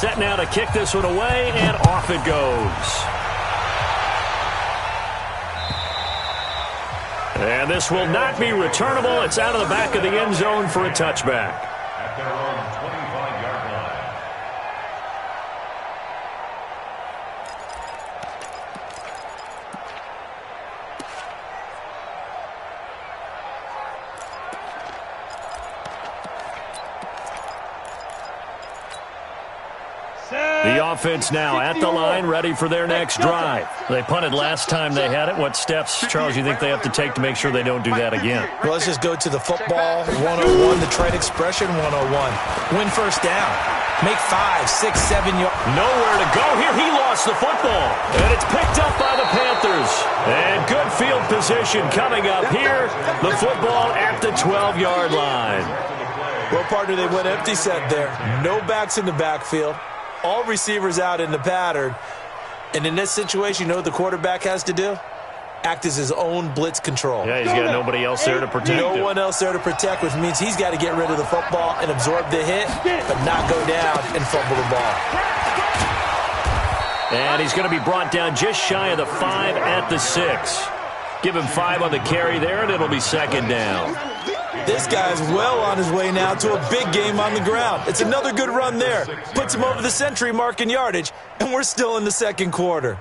set now to kick this one away, and off it goes. And this will not be returnable. It's out of the back of the end zone for a touchback. At their own 25-yard line. The offense now at the line, ready for their next drive. They punted last time they had it. What steps, Charles, you think they have to take to make sure they don't do that again? Well, let's just go to the football 101, the trade expression 101. Win first down. Make 5, 6, 7 yards. Nowhere to go here. He lost the football. And it's picked up by the Panthers. And good field position coming up here. The football at the 12-yard line. Well, partner, they went empty set there. No backs in the backfield. All receivers out in the pattern. And in this situation, you know what the quarterback has to do? Act as his own blitz control. Yeah, he's got nobody else there to protect him. No one else there to protect, which means he's got to get rid of the football and absorb the hit, but not go down and fumble the ball. And he's going to be brought down just shy of the 5 at the 6. Give him 5 on the carry there, and it'll be second down. This guy's well on his way now to a big game on the ground. It's another good run there. Puts him over the century mark in yardage, and we're still in the second quarter.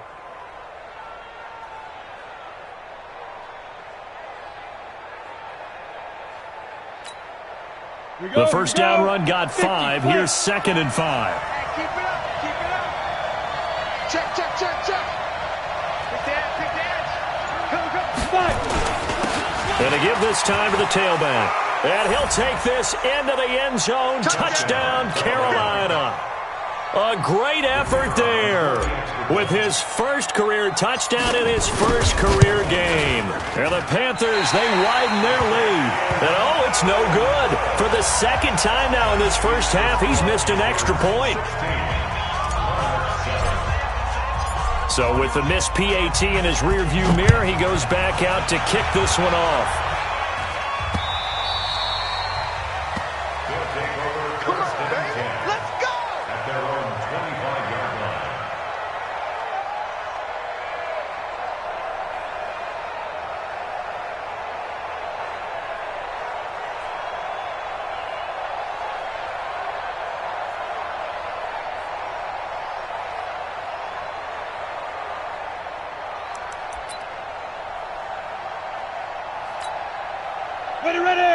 The first down run got 5. Here's second and 5. Keep it up. Keep it up. Check, check, check, check. Pick the edge. Go, go. 5. And to give this time to the tailback. And he'll take this into the end zone. Touchdown, Carolina. A great effort there with his first career touchdown in his first career game. And the Panthers, they widen their lead. And oh, it's no good. For the second time now in this first half, he's missed an extra point. So with the missed PAT in his rearview mirror, he goes back out to kick this one off.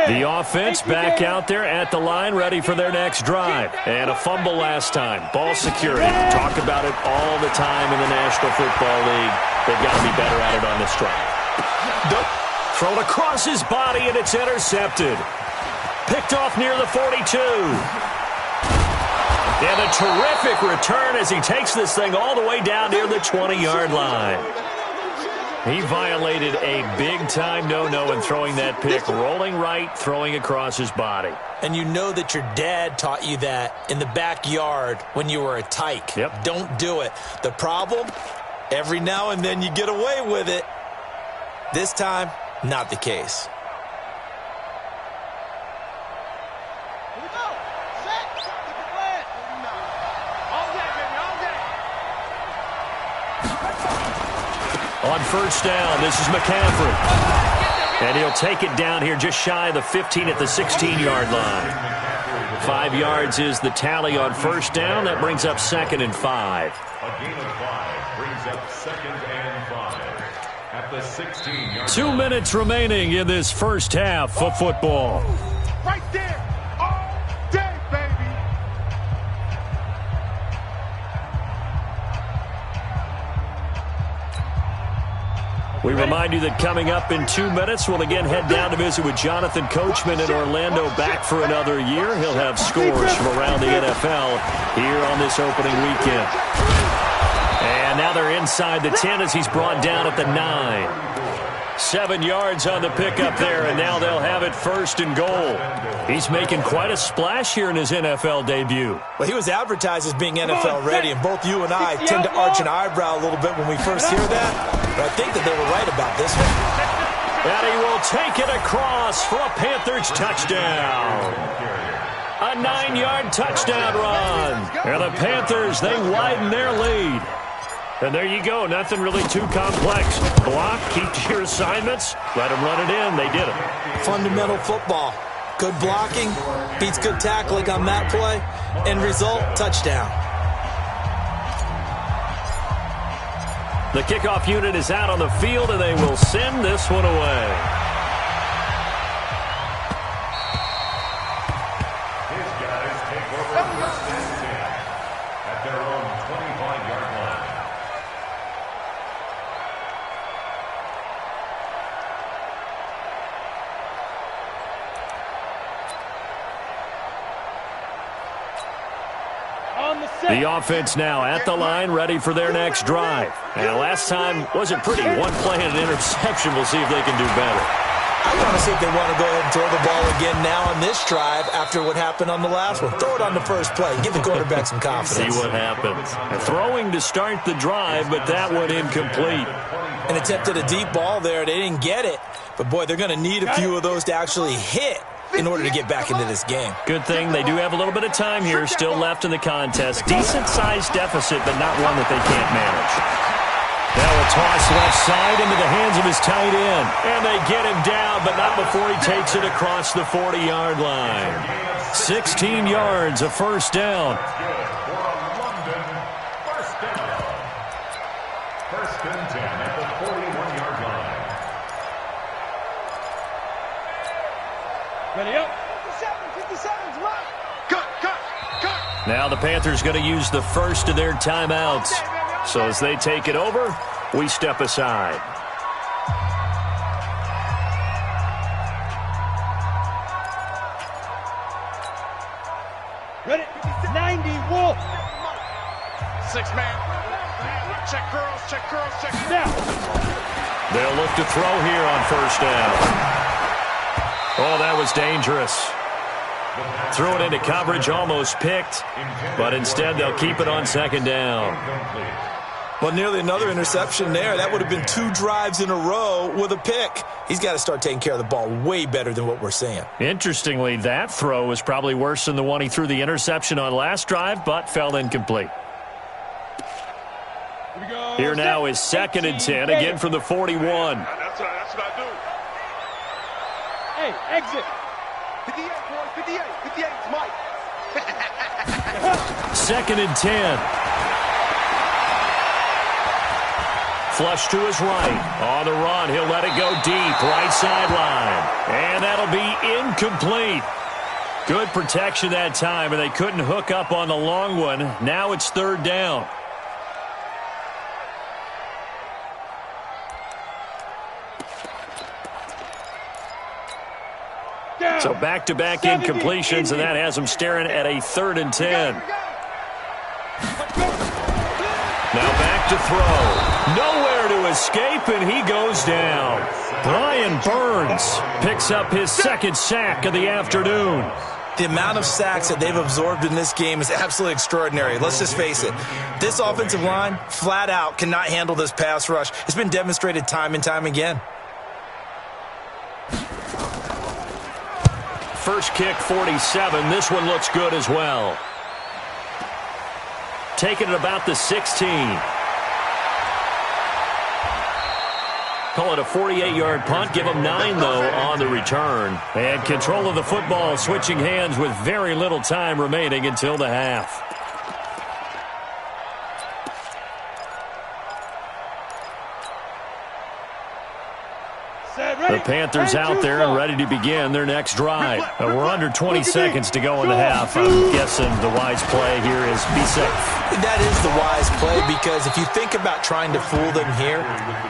The offense back out there at the line, ready for their next drive. And a fumble last time. Ball security. Talk about it all the time in the National Football League. They've got to be better at it on this drive. Thrown across his body, and it's intercepted. Picked off near the 42. And a terrific return as he takes this thing all the way down near the 20-yard line. He violated a big-time no-no in throwing that pick, rolling right, throwing across his body. And you know that your dad taught you that in the backyard when you were a tyke. Yep. Don't do it. The problem, every now and then you get away with it. This time, not the case. Here we go. Set. Keep it flat. All day, baby. All day. On first down, this is McCaffrey. And he'll take it down here just shy of the 15 at the 16-yard line. 5 yards is the tally on first down. That brings up second and 5. A gain of 5 brings up second and 5 at the 16-yard 2 line. minutes remaining in this first half of football. Right there. All day, baby. We remind you that coming up in 2 minutes, we'll again head down to visit with Jonathan Coachman in Orlando, back for another year. He'll have scores from around the NFL here on this opening weekend. And now they're inside the 10 as he's brought down at the 9. 7 yards on the pickup there, and now they'll have it first and goal. He's making quite a splash here in his NFL debut. Well, he was advertised as being NFL ready, and both you and I tend to arch an eyebrow a little bit when we first hear that. But I think that they were right about this one. And he will take it across for a Panthers touchdown. A 9-yard touchdown run. And the Panthers, they widen their lead. And there you go. Nothing really too complex. Block, keep to your assignments, let them run it in. They did it. Fundamental football. Good blocking beats good tackling on that play. End result, touchdown. The kickoff unit is out on the field, and they will send this one away. His guys take over first and 10 at their own 25-yard line. The offense now at the line, ready for their next drive. And last time wasn't pretty. One play and an interception. We'll see if they can do better. I want to see if they want to go ahead and throw the ball again now on this drive after what happened on the last one. Throw it on the first play. Give the quarterback some confidence. See what happens. Throwing to start the drive, but that one incomplete. And attempted a deep ball there. They didn't get it. But, boy, they're going to need a few of those to actually hit in order to get back into this game. Good thing they do have a little bit of time here still left in the contest. Decent-sized deficit, but not one that they can't manage. Now a toss left side into the hands of his tight end. And they get him down, but not before he takes it across the 40-yard line. 16 yards, a first down. First and 10 at the 41-yard line. Ready up. 57, come on. Cut. Now the Panthers going to use the first of their timeouts. So as they take it over, we step aside. Ready? 90, Wolf. 6-man. Check girls, check. Now. They'll look to throw here on first down. Oh, that was dangerous. Threw it into coverage, almost picked, but instead they'll keep it on second down. Well, nearly another interception there. That would have been 2 drives in a row with a pick. He's got to start taking care of the ball way better than what we're seeing. Interestingly, that throw was probably worse than the one he threw the interception on last drive, but fell incomplete. Here now is second and 10, again from the 41. That's what I do. Hey, exit. 58, boy, 58, it's Mike. Second and 10. Flush to his right. On the run, he'll let it go deep, right sideline. And that'll be incomplete. Good protection that time, and they couldn't hook up on the long one. Now it's third down. So back-to-back incompletions, and that has them staring at a third and 10. Now back to throw. Nowhere to escape, and he goes down. Brian Burns picks up his second sack of the afternoon. The amount of sacks that they've absorbed in this game is absolutely extraordinary. Let's just face it. This offensive line, flat out, cannot handle this pass rush. It's been demonstrated time and time again. First kick, 47. This one looks good as well. Taking it about the 16. Call it a 48-yard punt. Give them 9, though, on the return. And control of the football switching hands with very little time remaining until the half. The Panthers out there and ready to begin their next drive. We're under 20 seconds to go in the half. I'm guessing the wise play here is be safe. That is the wise play, because if you think about trying to fool them here,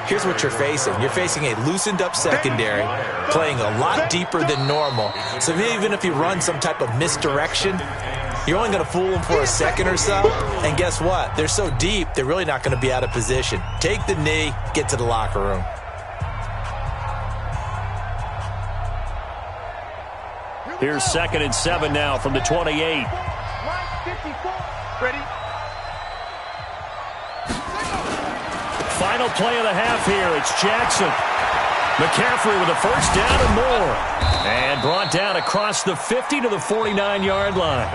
here's what you're facing. You're facing a loosened up secondary, playing a lot deeper than normal. So even if you run some type of misdirection, you're only going to fool them for a second or so. And guess what? They're so deep, they're really not going to be out of position. Take the knee, get to the locker room. Here's second and 7 now from the 28. Ready? Final play of the half here. It's Jackson. McCaffrey with a first down and more. And brought down across the 50 to the 49-yard line.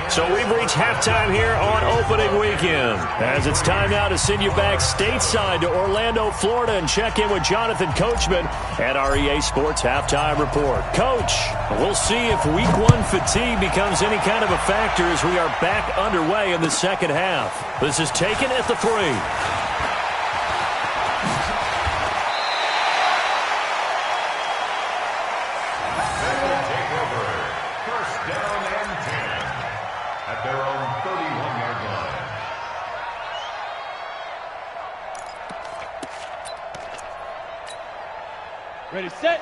So we've reached halftime here on opening weekend. As it's time now to send you back stateside to Orlando, Florida, and check in with Jonathan Coachman at our EA Sports Halftime Report. Coach, we'll see if Week 1 fatigue becomes any kind of a factor as we are back underway in the second half. This is taken at the 3.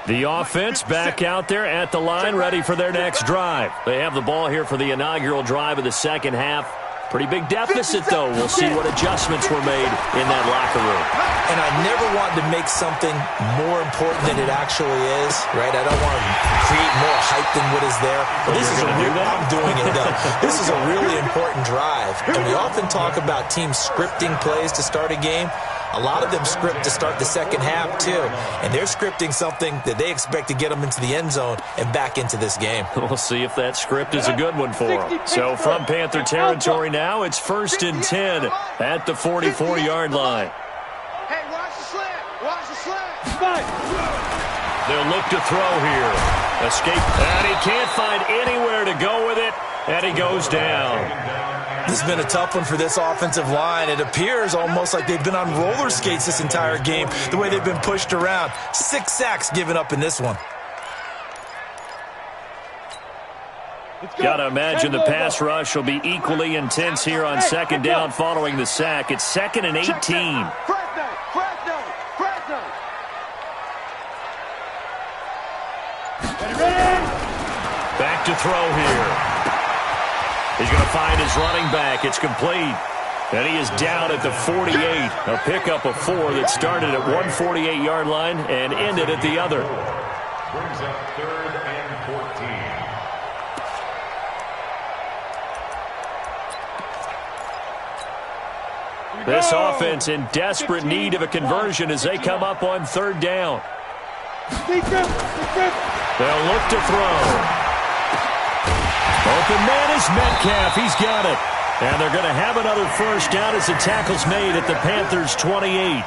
The offense back out there at the line, ready for their next drive. They have the ball here for the inaugural drive of the second half. Pretty big deficit, though. We'll see what adjustments were made in that locker room. And I never want to make something more important than it actually is, right? I don't want to create more hype than what is there. But this is I'm doing it, though. This is a really important drive. And we often talk about teams scripting plays to start a game. A lot of them script to start the second half, too. And they're scripting something that they expect to get them into the end zone and back into this game. We'll see if that script is a good one for them. So from Panther territory now, it's 1st and 10 at the 44-yard line. Hey, watch the slant. Watch the slant. They'll look to throw here. Escape. And he can't find anywhere to go with it. And he goes down. This has been a tough one for this offensive line. It appears almost like they've been on roller skates this entire game, the way they've been pushed around. 6 sacks given up in this one. Got to imagine the pass rush will be equally intense here on second down following the sack. It's 2nd and 18. Back to throw here. He's going to find his running back. It's complete. And he is down at the 48. A pickup of 4 that started at 148-yard line and ended at the other. Brings up 3rd and 14. This offense in desperate need of a conversion as they come up on 3rd down. They'll look to throw. Open man is Metcalf. He's got it. And they're going to have another first down as the tackle's made at the Panthers' 28.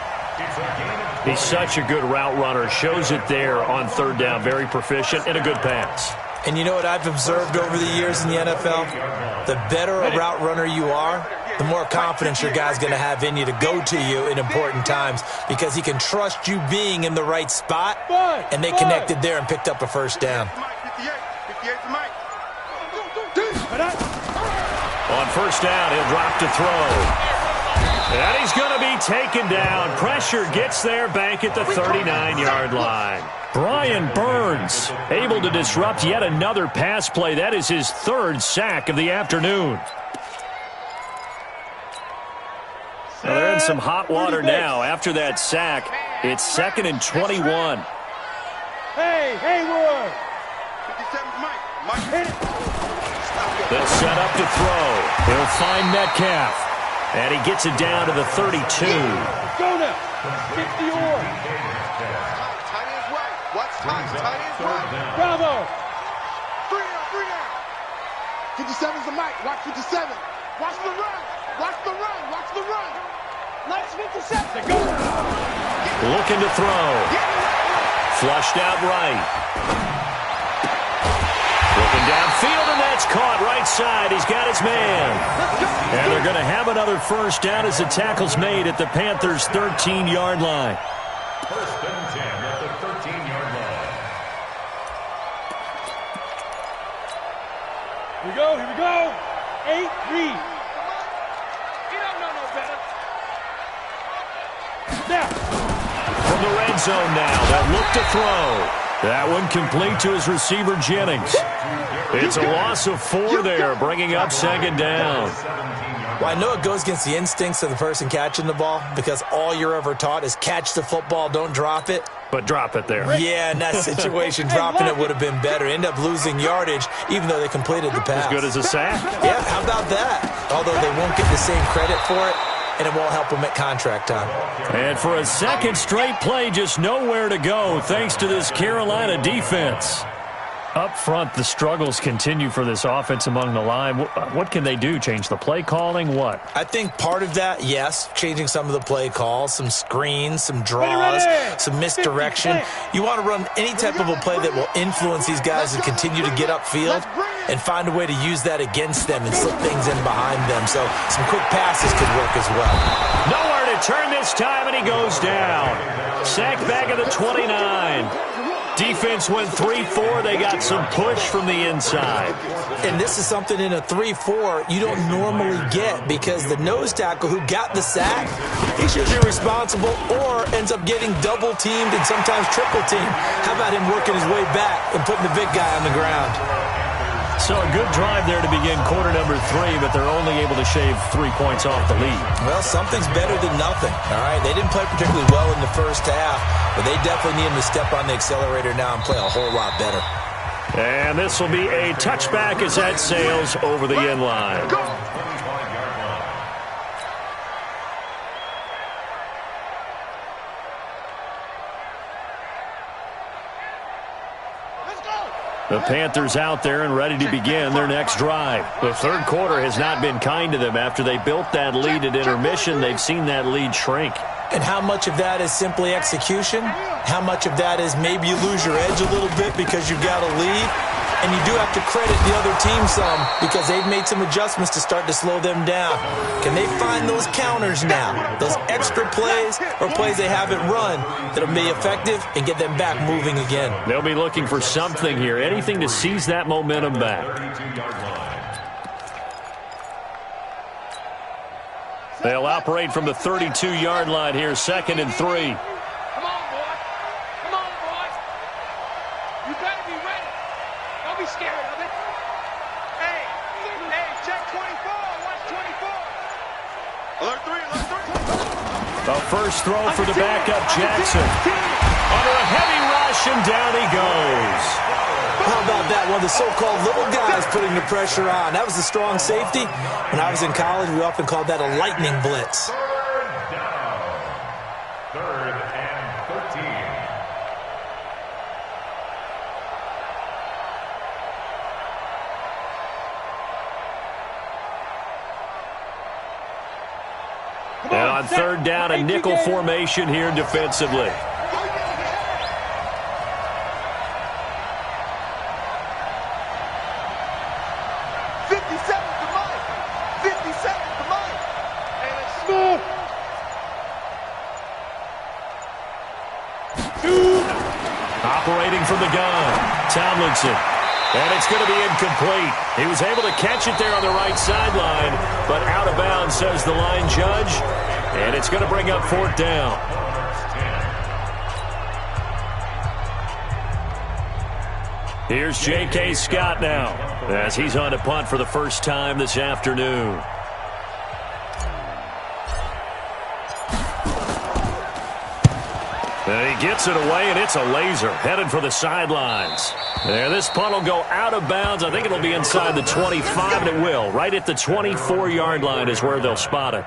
He's such a good route runner. Shows it there on 3rd down. Very proficient and a good pass. And you know what I've observed over the years in the NFL? The better a route runner you are, the more confidence your guy's going to have in you to go to you in important times because he can trust you being in the right spot, and they connected there and picked up a first down. On first down, he'll drop to throw. And he's going to be taken down. Pressure gets there back at the 39-yard line. Brian Burns able to disrupt yet another pass play. That is his 3rd sack of the afternoon. Well, they're in some hot water now. After that sack, it's 2nd and 21. Hey, Hayward. 57's Mike. Mike, hit it. They'll set up to throw. He'll find Metcalf. And he gets it down to the 32. Go now. Get the oar. Tight end's right. Watch tight. Tight end's right. Bravo. 3 down. 57's the Mike. Watch 57. Watch the run. Watch the run. Watch the run. Nice 57. Go. Looking to throw. Flushed out right. Looking downfield, and that's caught right side. He's got his man. And they're going to have another first down as the tackle's made at the Panthers' 13-yard line. 1st and 10 at the 13-yard line. Here we go. 8, read. You don't know no better. Now. From the red zone now, they'll look to throw. That one complete to his receiver, Jennings. It's a loss of 4 there, bringing up 2nd down. Well, I know it goes against the instincts of the person catching the ball because all you're ever taught is catch the football, don't drop it. But drop it there. Yeah, in that situation, dropping it would have been better. End up losing yardage, even though they completed the pass. As good as a sack? Yeah, how about that? Although they won't get the same credit for it. and it won't help him at contract time. And for a second straight play, just nowhere to go thanks to this Carolina defense. Up front, the struggles continue for this offense among the line. What can they do? Change the play calling? What? I think part of that, yes, changing some of the play calls, some screens, some draws, some misdirection. You want to run any type of a play that will influence these guys to continue to get upfield and find a way to use that against them and slip things in behind them. So some quick passes could work as well. Nowhere to turn this time, and he goes down. Sacked back at the 29. Defense went 3-4. They got some push from the inside. And this is something in a 3-4 you don't normally get because the nose tackle who got the sack, he's usually responsible or ends up getting double-teamed and sometimes triple-teamed. How about him working his way back and putting the big guy on the ground? So a good drive there to begin quarter number 3, but they're only able to shave 3 points off the lead. Well, something's better than nothing, all right? They didn't play particularly well in the first half, but they definitely need him to step on the accelerator now and play a whole lot better. And this will be a touchback as that sails over the end line. The Panthers out there and ready to begin their next drive. The third quarter has not been kind to them. After they built that lead at intermission, they've seen that lead shrink. And how much of that is simply execution? How much of that is maybe you lose your edge a little bit because you've got a lead? And you do have to credit the other team some because they've made some adjustments to start to slow them down. Can they find those counters now, those extra plays or plays they haven't run that'll be effective and get them back moving again? They'll be looking for something here, anything to seize that momentum back. They'll operate from the 32-yard line here, 2nd and 3. A first throw for the backup, Jackson. Under a heavy rush, and down he goes. How about that? One of the so-called little guys putting the pressure on. That was a strong safety. When I was in college, we often called that a lightning blitz. Third down. 3rd and 13. And on 3rd down, a nickel formation here defensively. Operating from the gun, Tomlinson. And it's going to be incomplete. He was able to catch it there on the right sideline, but out of bounds, says the line judge. And it's going to bring up 4th down. Here's J.K. Scott now, as he's on to punt for the first time this afternoon. And he gets it away, and it's a laser headed for the sidelines. And this punt will go out of bounds. I think it'll be inside the 25, and it will. Right at the 24-yard line is where they'll spot it.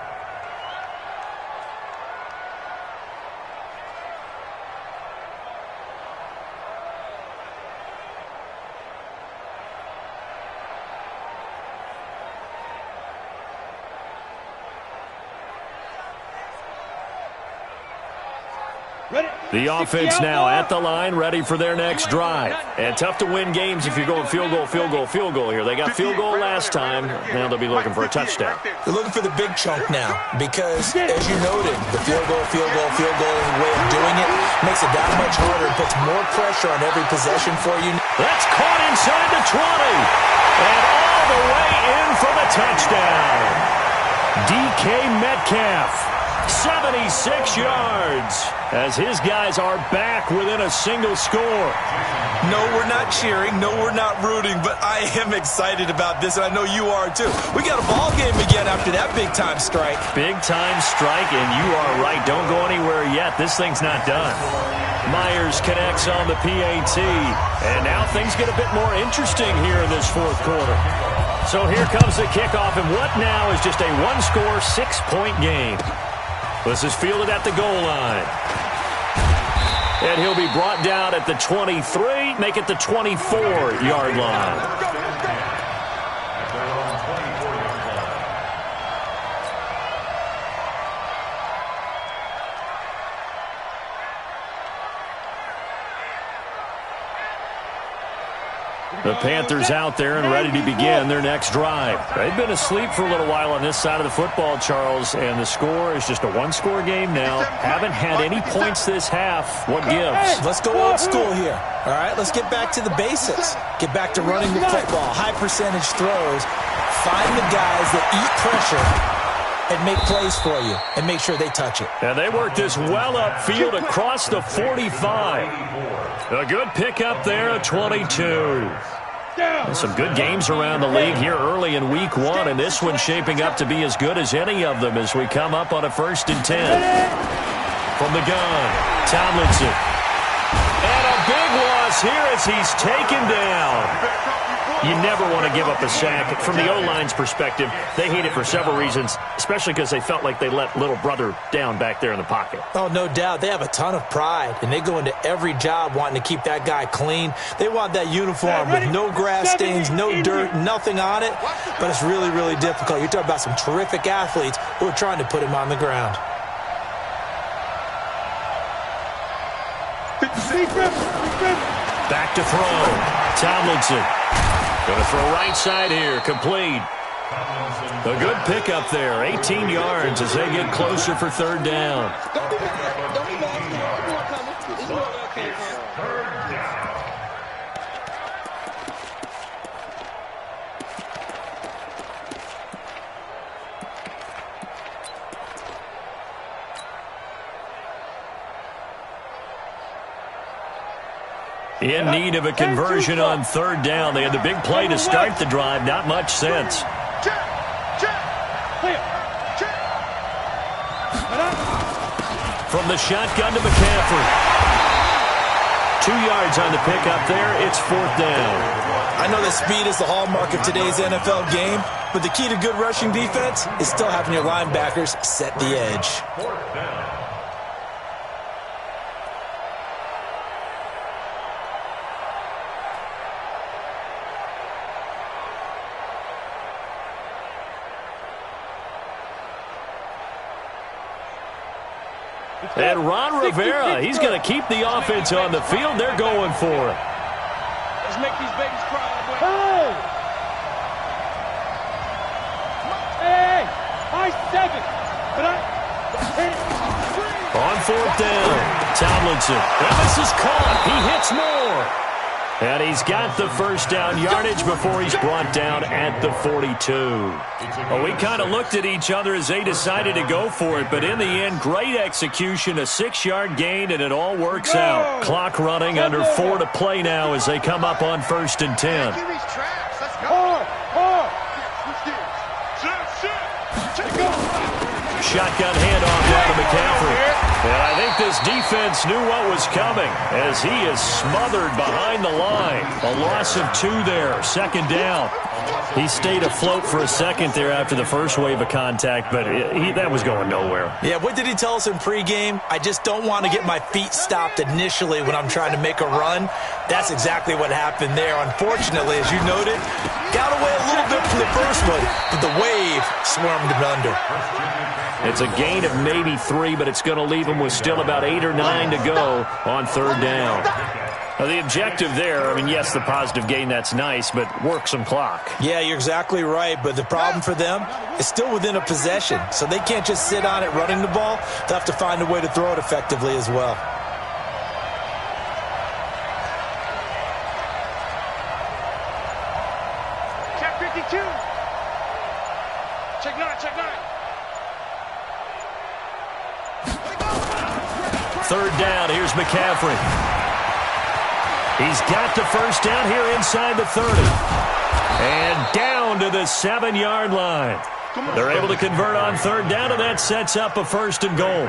The offense now at the line, ready for their next drive. And tough to win games if you're going field goal, field goal, field goal here. They got field goal last time. Now they'll be looking for a touchdown. They're looking for the big chunk now because, as you noted, the field goal way of doing it makes it that much harder. It puts more pressure on every possession for you. That's caught inside the 20. And all the way in for the touchdown. DK Metcalf, 76 yards, as his guys are back within a single score. No, we're not cheering. No, we're not rooting, but I am excited about this, and I know you are too. We got a ball game again after that big-time strike. Big-time strike, and you are right. Don't go anywhere yet. This thing's not done. Myers connects on the PAT, and now things get a bit more interesting here in this 4th quarter. So here comes the kickoff, and what now is just a one-score, 6-point game. This is fielded at the goal line. And he'll be brought down at the 23, make it the 24-yard line. The Panthers out there and ready to begin their next drive. They've been asleep for a little while on this side of the football, Charles, and the score is just a one-score game now. Haven't had any points this half. What gives? Let's go old school here. All right, let's get back to the basics. Get back to running the football, high-percentage throws. Find the guys that eat pressure and make plays for you and make sure they touch it. And they work this well upfield across the 45. A good pickup there at 22. Some good games around the league here early in week 1, and this one's shaping up to be as good as any of them as we come up on a 1st and 10. From the gun, Tomlinson. And a big loss here as he's taken down. You never want to give up a sack. From the O-line's perspective, they hate it for several reasons, especially because they felt like they let little brother down back there in the pocket. Oh, no doubt. They have a ton of pride, and they go into every job wanting to keep that guy clean. They want that uniform with no grass stains, no dirt, nothing on it, but it's really, really difficult. You're talking about some terrific athletes who are trying to put him on the ground. Back to throw. Tomlinson. Going to throw right side here. Complete. A good pickup there. 18 yards as they get closer for 3rd down. In need of a conversion on 3rd down. They had the big play to start the drive. Not much sense. From the shotgun to McCaffrey. 2 yards on the pickup there. It's 4th down. I know that speed is the hallmark of today's NFL game, but the key to good rushing defense is still having your linebackers set the edge. 4th down. And Ron Rivera, he's going to keep the offense on the field. They're going for it. Let's make these babies cry. Hey! High 7. On 4th down, Tomlinson. And this is caught. He hits more. And he's got the 1st down yardage before he's brought down at the 42. Well, we kind of looked at each other as they decided to go for it, but in the end, great execution, a 6-yard gain, and it all works out. Clock running, under 4 to play now as they come up on 1st and 10. Shotgun handoff down to McCaffrey. And I think this defense knew what was coming as he is smothered behind the line. A loss of 2 there, 2nd down. He stayed afloat for a second there after the first wave of contact, but that was going nowhere. Yeah, what did he tell us in pregame? I just don't want to get my feet stopped initially when I'm trying to make a run. That's exactly what happened there. Unfortunately, as you noted, got away a little bit from the first one, but the wave swarmed him under. It's a gain of maybe 3, but it's going to leave him with still about 8 or 9 to go on 3rd down. Now, the objective there, I mean, yes, the positive gain, that's nice, but work some clock. Yeah, you're exactly right, but the problem for them is still within a possession, so they can't just sit on it running the ball. They'll have to find a way to throw it effectively as well. Check 52. Check 9, check 9. 3rd down, here's McCaffrey. He's got the 1st down here inside the 30. And down to the 7-yard line. They're able to convert on third down, and that sets up a 1st and goal.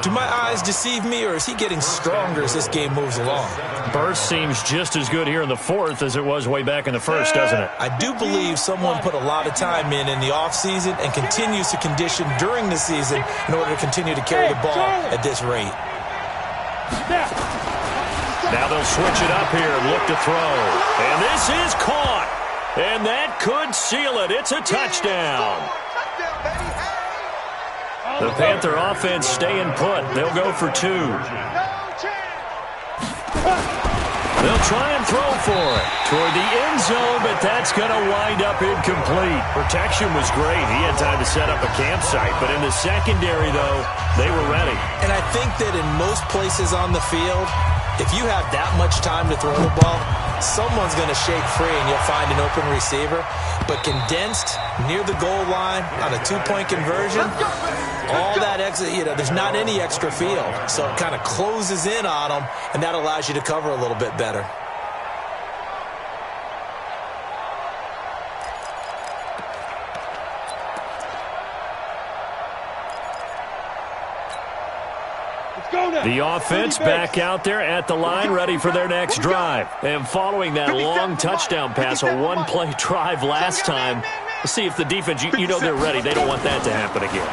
Do my eyes deceive me, or is he getting stronger as this game moves along? Burst seems just as good here in the 4th as it was way back in the 1st, doesn't it? I do believe someone put a lot of time in the offseason and continues to condition during the season in order to continue to carry the ball at this rate. Now they'll switch it up here and look to throw. And this is caught. And that could seal it. It's a touchdown. The Panther offense staying put. They'll go for 2. They'll try and throw for it toward the end zone, but that's going to wind up incomplete. Protection was great. He had time to set up a campsite, but in the secondary, though, they were ready. And I think that in most places on the field, if you have that much time to throw the ball, someone's going to shake free and you'll find an open receiver. But condensed near the goal line on a 2-point conversion, all that extra, there's not any extra field. So it kind of closes in on them, and that allows you to cover a little bit better. The offense back out there at the line, ready for their next drive. And following that long touchdown pass, a one-play drive last time, let's see if the defense, you know they're ready. They don't want that to happen again.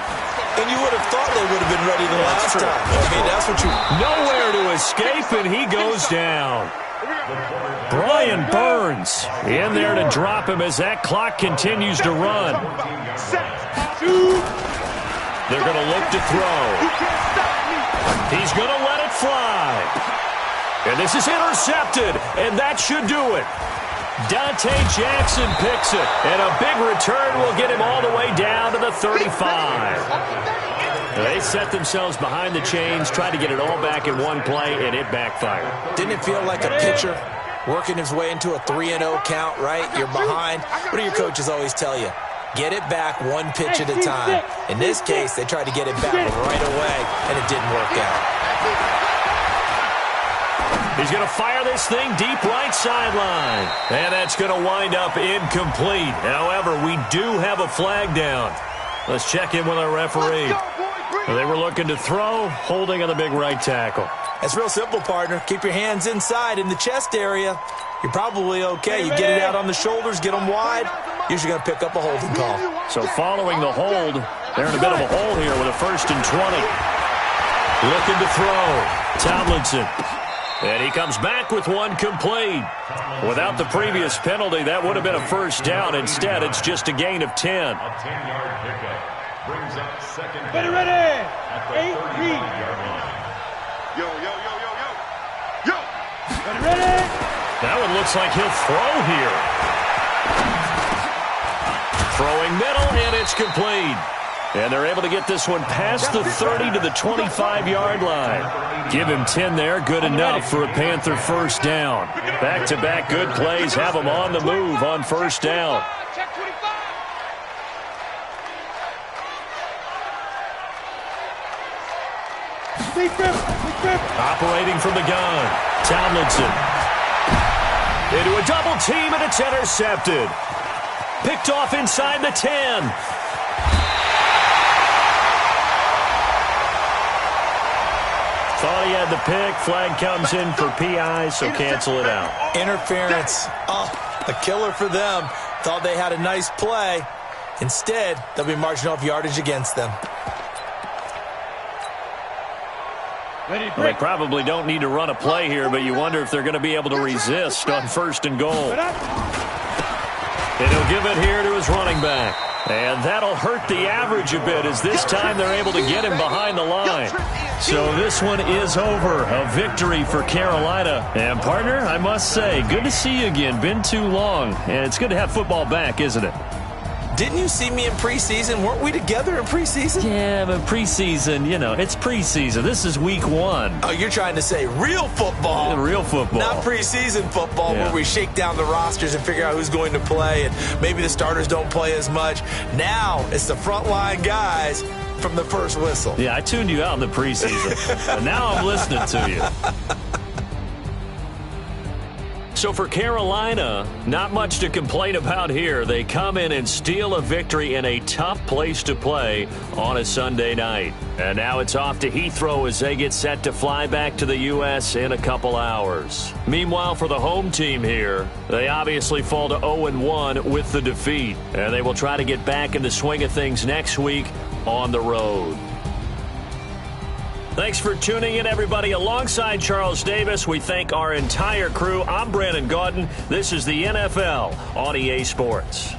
And you would have thought they would have been ready the last time. I mean, that's what you... Nowhere to escape, and he goes down. Brian Burns in there to drop him as that clock continues to run. They're going to look to throw. He's going to let it fly. And this is intercepted, and that should do it. Dante Jackson picks it, and a big return will get him all the way down to the 35. They set themselves behind the chains, tried to get it all back in one play, and it backfired. Didn't it feel like a pitcher working his way into a 3-0 count, right? You're behind. What do your coaches always tell you? Get it back one pitch at a time. In this case, they tried to get it back right away, and it didn't work out. He's going to fire this thing deep right sideline. And that's going to wind up incomplete. However, we do have a flag down. Let's check in with our referee. They were looking to throw, holding on the big right tackle. It's real simple, partner. Keep your hands inside in the chest area. You're probably okay. You get it out on the shoulders, get them wide. Usually going to pick up a holding call. So following the hold, they're in a bit of a hole here with a 1st and 20. Looking to throw. Tomlinson. And he comes back with one complete. Without the previous penalty, that would have been a 1st down. Instead, it's just a gain of 10. A 10-yard pickup brings up 2nd Ready, down ready. at the 35-yard line. Yo, yo, yo, yo, yo. Yo. Ready, ready. That one looks like he'll throw here. Throwing middle, and it's complete. And they're able to get this one past the 30 to the 25-yard line. Give him 10 there, good enough for a Panther 1st down. Back-to-back good plays have them on the move on 1st down. Check 25. Big grip. Operating from the gun, Tomlinson. Into a double team, and it's intercepted. Picked off inside the 10. Thought he had the pick. Flag comes in for PI, so cancel it out. Interference. Oh, a killer for them. Thought they had a nice play. Instead, they'll be marching off yardage against them. Well, they probably don't need to run a play here, but you wonder if they're going to be able to resist on 1st and goal. And he'll give it here to his running back. And that'll hurt the average a bit, as this time they're able to get him behind the line. So this one is over. A victory for Carolina. And, partner, I must say, good to see you again. Been too long. And it's good to have football back, isn't it? Didn't you see me in preseason? Weren't we together in preseason? Yeah, but preseason, it's preseason. This is week 1. Oh, you're trying to say real football. Real football. Not preseason football, Yeah. where we shake down the rosters and figure out who's going to play, and maybe the starters don't play as much. Now it's the frontline guys from the first whistle. Yeah, I tuned you out in the preseason. But now I'm listening to you. So for Carolina, not much to complain about here. They come in and steal a victory in a tough place to play on a Sunday night. And now it's off to Heathrow as they get set to fly back to the U.S. in a couple hours. Meanwhile, for the home team here, they obviously fall to 0-1 with the defeat. And they will try to get back in the swing of things next week on the road. Thanks for tuning in, everybody. Alongside Charles Davis, we thank our entire crew. I'm Brandon Gaudin. This is the NFL on EA Sports.